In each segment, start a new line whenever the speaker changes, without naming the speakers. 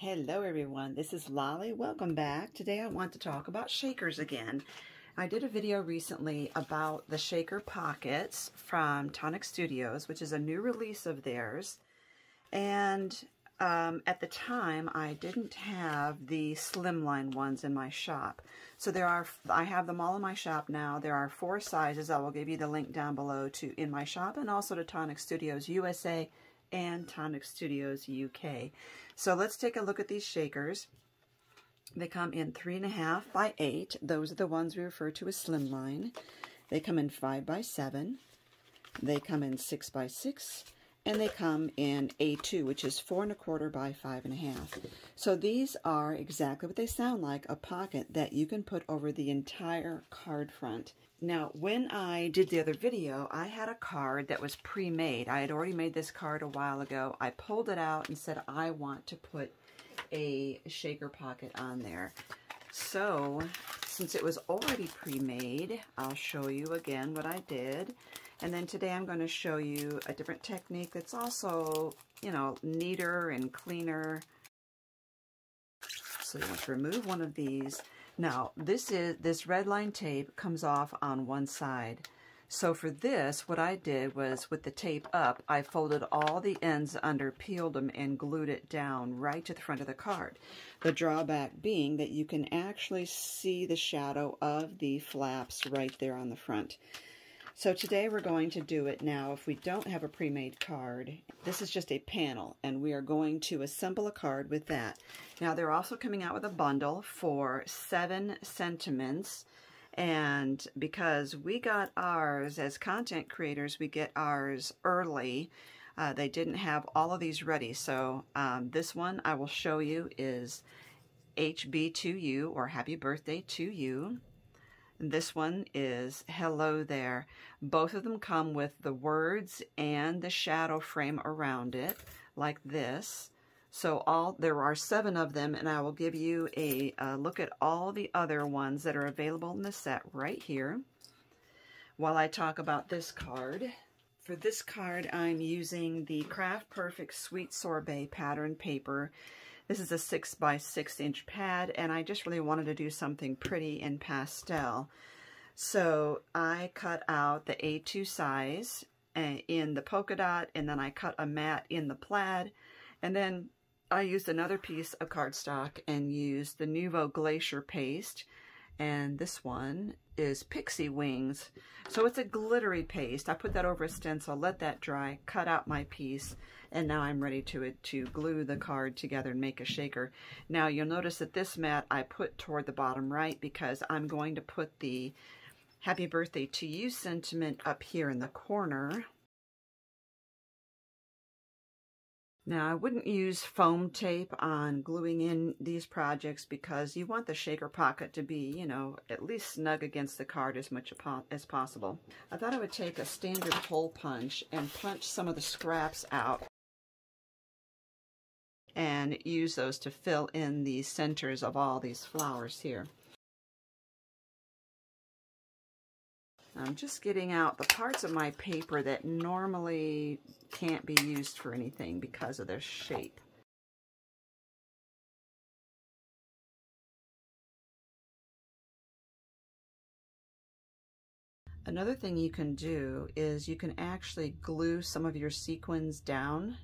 Hello everyone, this is Lolly. Welcome back. Today I want to talk about shakers again. I did a video recently about the shaker pockets from Tonic Studios, which is a new release of theirs. And at the time I didn't have the slimline ones in my shop. So I have them all in my shop now. There are 4 sizes. I will give you the link down below to in my shop and also to Tonic Studios USA and Tonic Studios UK. So let's take a look at these shakers. They come in 3.5 by 8. Those are the ones we refer to as slimline. They come in 5 by 7. They come in 6 by 6. And they come in A2, which is 4.25 by 5.5. So these are exactly what they sound like, a pocket that you can put over the entire card front. Now, when I did the other video, I had a card that was pre-made. I had already made this card a while ago. I pulled it out and said, I want to put a shaker pocket on there. So, since it was already pre-made, I'll show you again what I did. And then today I'm going to show you a different technique that's also, you know, neater and cleaner. So you want to remove one of these. Now, this red line tape comes off on one side. So for this, what I did was with the tape up, I folded all the ends under, peeled them, and glued it down right to the front of the card. The drawback being that you can actually see the shadow of the flaps right there on the front. So today we're going to do it now. If we don't have a pre-made card, this is just a panel, and we are going to assemble a card with that. Now they're also coming out with a bundle for 7 sentiments, and because we got ours as content creators, we get ours early. They didn't have all of these ready, so this one I will show you is HB to you, or Happy Birthday to You. This one is Hello There. Both of them come with the words and the shadow frame around it, like this. So there are 7 of them, and I will give you a look at all the other ones that are available in the set right here while I talk about this card. For this card, I'm using the Craft Perfect Sweet Sorbet pattern paper. This is a 6 by 6 inch pad, and I just really wanted to do something pretty in pastel. So I cut out the A2 size in the polka dot, and then I cut a mat in the plaid, and then I used another piece of cardstock and used the Nouveau Glacier paste, and this one is Pixie Wings. So it's a glittery paste. I put that over a stencil, let that dry, cut out my piece, and now I'm ready to glue the card together and make a shaker. Now you'll notice that this mat I put toward the bottom right because I'm going to put the Happy Birthday to You sentiment up here in the corner. Now, I wouldn't use foam tape on gluing in these projects because you want the shaker pocket to be, you know, at least snug against the card as much as possible. I thought I would take a standard hole punch and punch some of the scraps out and use those to fill in the centers of all these flowers here. I'm just getting out the parts of my paper that normally can't be used for anything because of their shape. Another thing you can do is you can actually glue some of your sequins down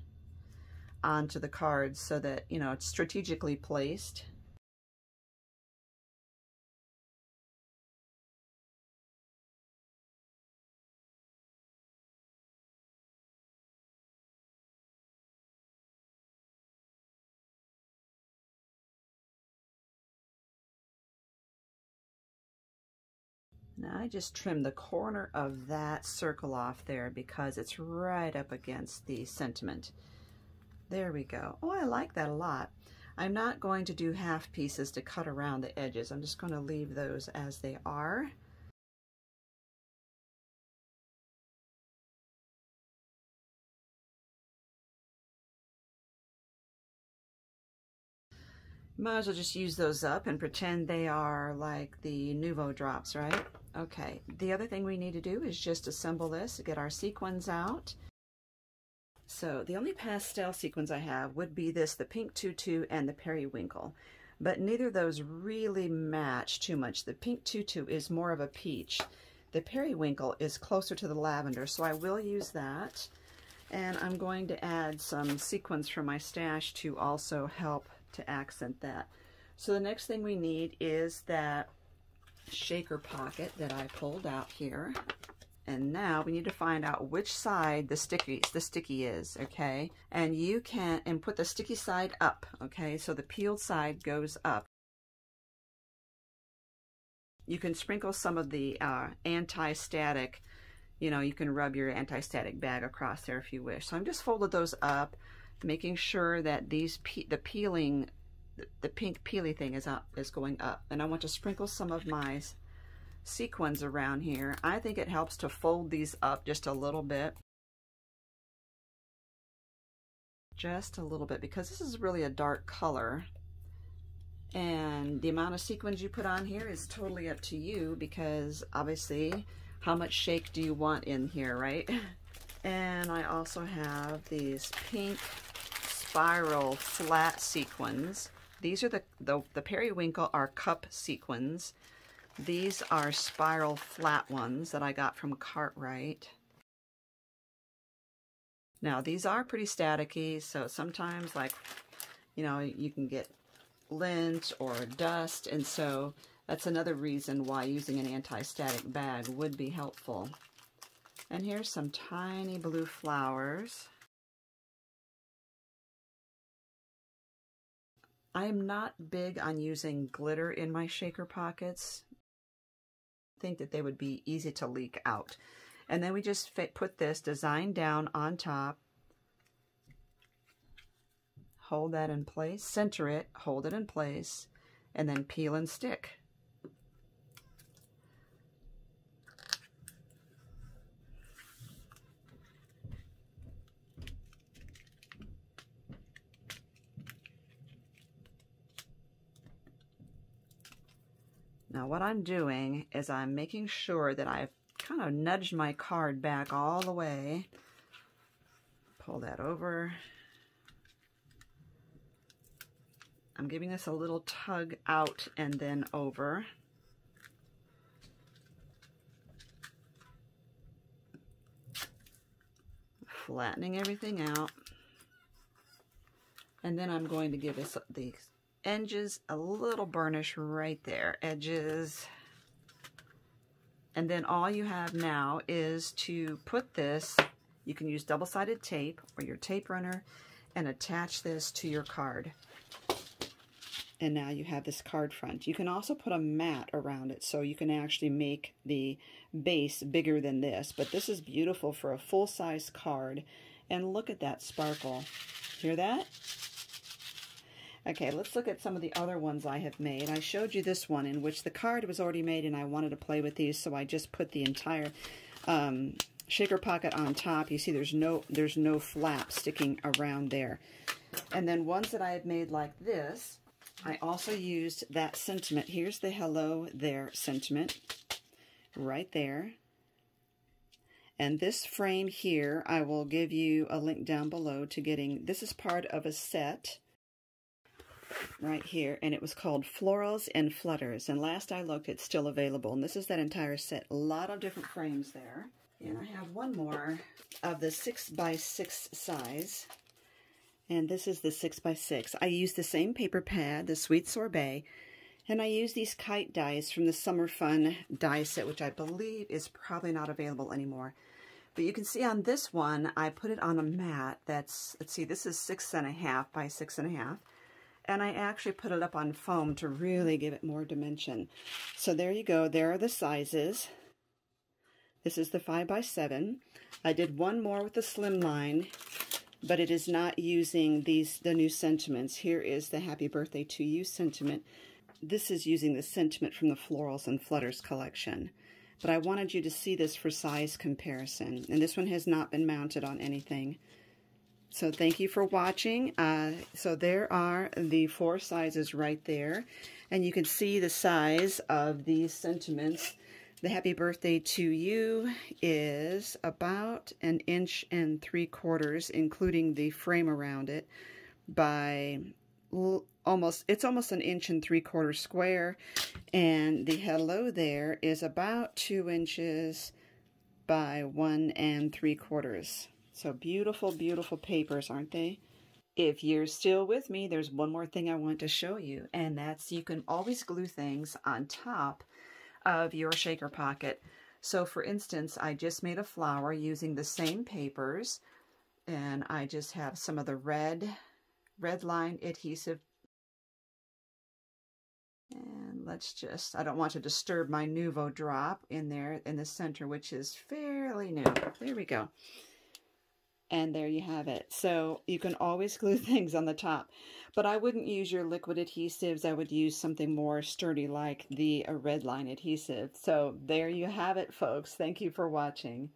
onto the cards so that, you know, it's strategically placed. Now I just trimmed the corner of that circle off there because it's right up against the sentiment. There we go. Oh, I like that a lot. I'm not going to do half pieces to cut around the edges. I'm just going to leave those as they are. Might as well just use those up and pretend they are like the Nouveau drops, right? Okay, the other thing we need to do is just assemble this, get our sequins out. So the only pastel sequins I have would be this, the pink tutu and the periwinkle. But neither of those really match too much. The pink tutu is more of a peach. The periwinkle is closer to the lavender, so I will use that. And I'm going to add some sequins from my stash to also help to accent that. So the next thing we need is that shaker pocket that I pulled out here. And now we need to find out which side the sticky is, okay? And you can, and put the sticky side up, okay? So the peeled side goes up. You can sprinkle some of the anti-static, you know, you can rub your anti-static bag across there if you wish. So I'm just folded those up, making sure that these the pink peely thing is going up. And I want to sprinkle some of my sequins around here. I think it helps to fold these up just a little bit. Just a little bit, because this is really a dark color. And the amount of sequins you put on here is totally up to you, because obviously, how much shake do you want in here, right? And I also have these pink spiral flat sequins. These are the periwinkle are cup sequins. These are spiral flat ones that I got from Cartwright. Now these are pretty staticky, so sometimes, like, you know, you can get lint or dust, and so that's another reason why using an anti-static bag would be helpful. And here's some tiny blue flowers. I am not big on using glitter in my shaker pockets. I think that they would be easy to leak out. And then we just put this design down on top. Hold that in place, center it, hold it in place, and then peel and stick. Now what I'm doing is I'm making sure that I've kind of nudged my card back all the way. Pull that over. I'm giving this a little tug out and then over. Flattening everything out. And then I'm going to give this the edges a little burnish right there, edges. And then all you have now is to put this, you can use double-sided tape or your tape runner, and attach this to your card. And now you have this card front. You can also put a mat around it, so you can actually make the base bigger than this. But this is beautiful for a full-size card. And look at that sparkle. Hear that? Okay, let's look at some of the other ones I have made. I showed you this one in which the card was already made and I wanted to play with these, so I just put the entire shaker pocket on top. You see there's no flap sticking around there. And then ones that I have made like this, I also used that sentiment. Here's the hello there sentiment right there. And this frame here, I will give you a link down below to getting, this is part of a set right here, and it was called Florals and Flutters, and last I looked it's still available, and this is that entire set. A lot of different frames there. And I have one more of the 6x6 size, and this is the 6x6. I used the same paper pad, the Sweet Sorbet, and I used these kite dies from the Summer Fun die set, which I believe is probably not available anymore. But you can see on this one, I put it on a mat that's, let's see, this is 6.5 by 6.5. And I actually put it up on foam to really give it more dimension. So there you go. There are the sizes. This is the 5x7. I did one more with the slimline, but it is not using the new sentiments. Here is the Happy Birthday to You sentiment. This is using the sentiment from the Florals and Flutters collection. But I wanted you to see this for size comparison. And this one has not been mounted on anything. So thank you for watching. So there are the 4 sizes right there. And you can see the size of these sentiments The Happy Birthday to You is about 1.75 inches, including the frame around it, by it's almost 1.75 inches square, and the Hello There is about 2 inches by 1.75. So beautiful, beautiful papers, aren't they? If you're still with me, there's one more thing I want to show you, and that's you can always glue things on top of your shaker pocket. So for instance, I just made a flower using the same papers, and I just have some of the red line adhesive. And let's just, I don't want to disturb my Nuvo drop in there in the center, which is fairly new. There we go. And there you have it. So you can always glue things on the top, but I wouldn't use your liquid adhesives. I would use something more sturdy like the red line adhesive. So there you have it, folks. Thank you for watching.